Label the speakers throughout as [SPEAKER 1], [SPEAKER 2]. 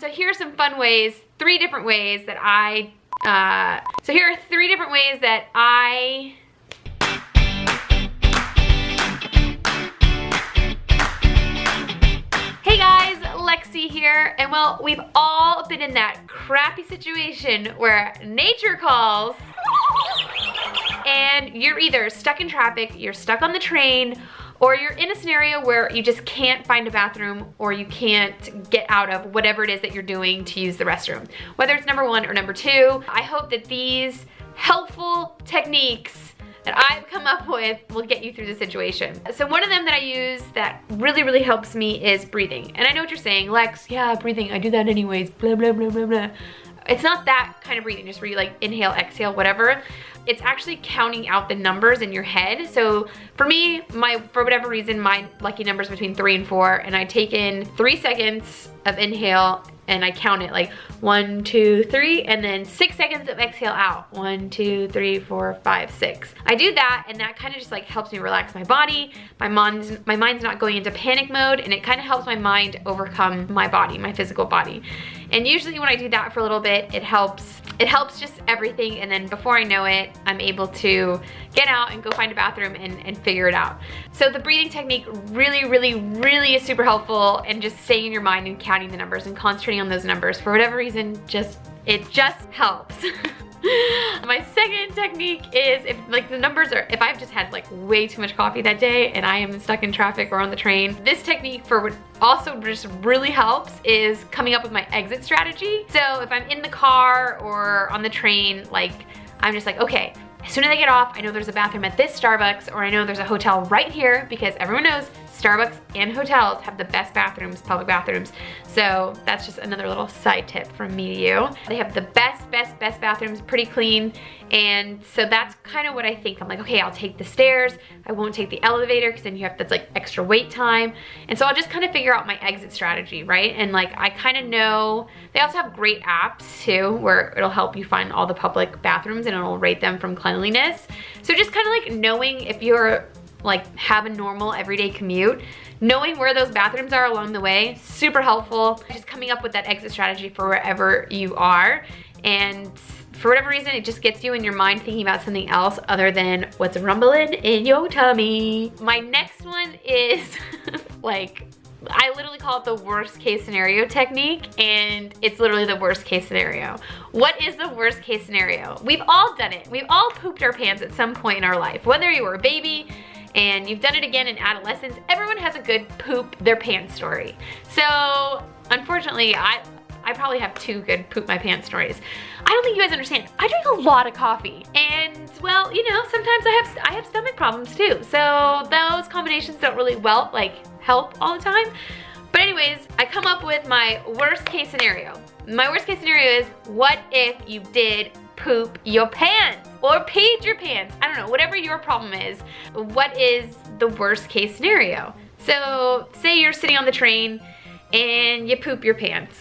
[SPEAKER 1] So here are some fun ways, 3 different ways that I, here are 3 different ways that I, hey guys, Lexi here, and well, we've all been in that crappy situation where nature calls and you're either stuck in traffic, you're stuck on the train, or you're in a scenario where you just can't find a bathroom or you can't get out of whatever it is that you're doing to use the restroom. Whether it's number 1 or number 2, I hope that these helpful techniques that I've come up with will get you through the situation. So one of them that I use that really helps me is breathing. And I know what you're saying, Lex, yeah, breathing, I do that anyways, blah, blah, blah, blah, blah. It's not that kind of breathing, just where you like inhale, exhale, whatever. It's actually counting out the numbers in your head. So for me, for whatever reason, my lucky number is between 3 and 4, and I take in 3 seconds of inhale and I count it like 1, 2, 3, and then 6 seconds of exhale out. 1, 2, 3, 4, 5, 6. I do that, and that kind of just like helps me relax my body. My mind's not going into panic mode, and it kind of helps my mind overcome my body, my physical body. And usually when I do that for a little bit, it helps just everything, and then before I know it, I'm able to get out and go find a bathroom and figure it out. So the breathing technique really is super helpul, and just staying in your mind and counting the numbers and concentrating on those numbers. For whatever reason, it just helps. My second technique is if I've just had like way too much coffee that day and I am stuck in traffic or on the train, this technique for what also just really helps is coming up with my exit strategy. So if I'm in the car or on the train, like I'm just like, okay, as soon as I get off, I know there's a bathroom at this Starbucks, or I know there's a hotel right here, because everyone knows Starbucks and hotels have the best bathrooms, public bathrooms. So that's just another little side tip from me to you. They have the best bathrooms, pretty clean. And so that's kind of what I think. I'm like, okay, I'll take the stairs. I won't take the elevator, because then that's like extra wait time. And so I'll just kind of figure out my exit strategy, right? And like, I kind of know, they also have great apps too, where it'll help you find all the public bathrooms and it'll rate them from cleanliness. So just kind of like knowing if you're like have a normal everyday commute, knowing where those bathrooms are along the way, super helpful. Just coming up with that exit strategy for wherever you are. And for whatever reason, it just gets you in your mind thinking about something else other than what's rumbling in your tummy. My next one is like, I literally call it the worst case scenario technique, and it's literally the worst case scenario. What is the worst case scenario? We've all done it. We've all pooped our pants at some point in our life. Whether you were a baby and you've done it again in adolescence, everyone has a good poop their pants story. So unfortunately, I probably have 2 good poop my pants stories. I don't think you guys understand. I drink a lot of coffee, and well, you know, sometimes I have stomach problems too. So those combinations don't really help all the time. But anyways, I come up with my worst case scenario. My worst case scenario is, what if you did poop your pants or peed your pants? I don't know, whatever your problem is, what is the worst case scenario? So say you're sitting on the train and you poop your pants.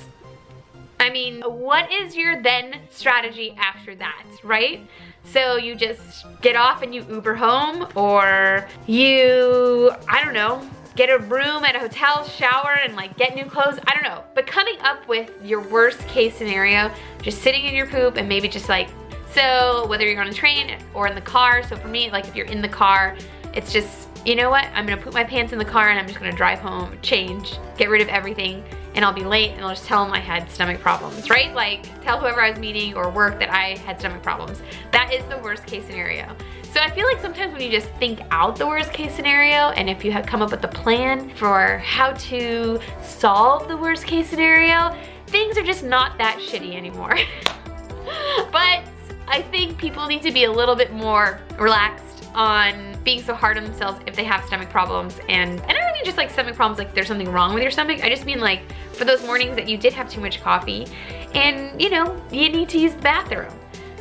[SPEAKER 1] I mean, what is your then strategy after that, right? So you just get off and you Uber home, or you, I don't know, get a room at a hotel, shower, and like get new clothes. I don't know. But coming up with your worst case scenario, just sitting in your poop, and maybe just like, so whether you're on a train or in the car. So for me, like if you're in the car, it's just, you know what? I'm gonna put my pants in the car and I'm just gonna drive home, change, get rid of everything, and I'll be late, and I'll just tell them I had stomach problems, right? Like tell whoever I was meeting or work that I had stomach problems. That is the worst case scenario. So I feel like sometimes when you just think out the worst case scenario, and if you have come up with a plan for how to solve the worst case scenario, things are just not that shitty anymore. But I think people need to be a little bit more relaxed on being so hard on themselves if they have stomach problems. And I don't mean just like stomach problems like there's something wrong with your stomach. I just mean like for those mornings that you did have too much coffee and you know, you need to use the bathroom.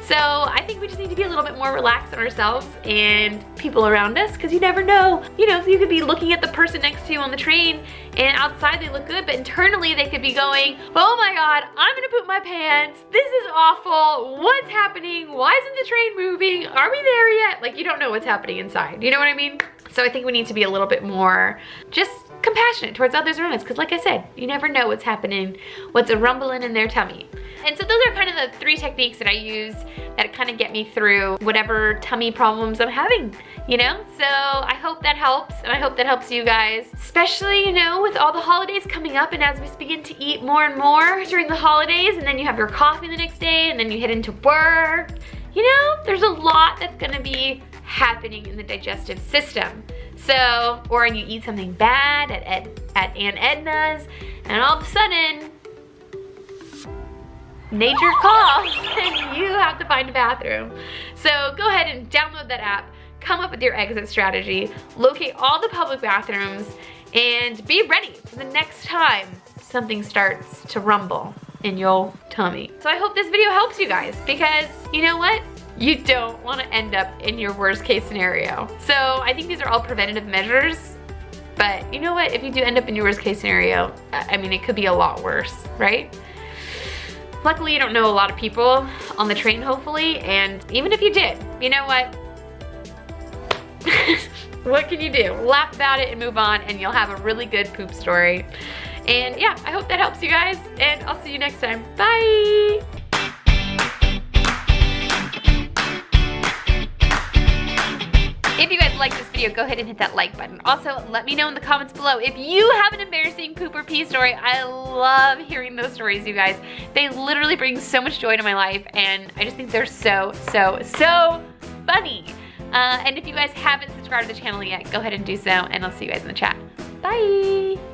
[SPEAKER 1] So I think we just need to be a little bit more relaxed on ourselves and people around us, because you never know. You know, so you could be looking at the person next to you on the train and outside they look good, but internally they could be going, oh my God, I'm gonna poop my pants. This is awful. What's happening? Why isn't the train moving? Are we there yet? Like, you don't know what's happening inside. You know what I mean? So I think we need to be a little bit more just compassionate towards others around us, because like I said, you never know what's happening, what's a rumbling in their tummy. And so those are kind of the 3 techniques that I use that kind of get me through whatever tummy problems I'm having, you know? So I hope that helps, and I hope that helps you guys, especially, you know, with all the holidays coming up, and as we begin to eat more and more during the holidays, and then you have your coffee the next day, and then you head into work. You know, there's a lot that's gonna be happening in the digestive system. So, or you eat something bad at Aunt Edna's, and all of a sudden, nature calls, and you have to find a bathroom. So go ahead and download that app, come up with your exit strategy, locate all the public bathrooms, and be ready for the next time something starts to rumble in your tummy. So I hope this video helps you guys, because you know what? You don't want to end up in your worst case scenario. So I think these are all preventative measures, but you know what? If you do end up in your worst case scenario, I mean, it could be a lot worse, right? Luckily, you don't know a lot of people on the train, hopefully, and even if you did, you know what? What can you do? Laugh about it and move on, and you'll have a really good poop story. And yeah, I hope that helps you guys, and I'll see you next time. Bye! If you guys like this video, go ahead and hit that like button. Also, let me know in the comments below if you have an embarrassing poop or pee story. I love hearing those stories, you guys. They literally bring so much joy to my life, and I just think they're so, so, so funny. And if you guys haven't subscribed to the channel yet, go ahead and do so, and I'll see you guys in the chat. Bye!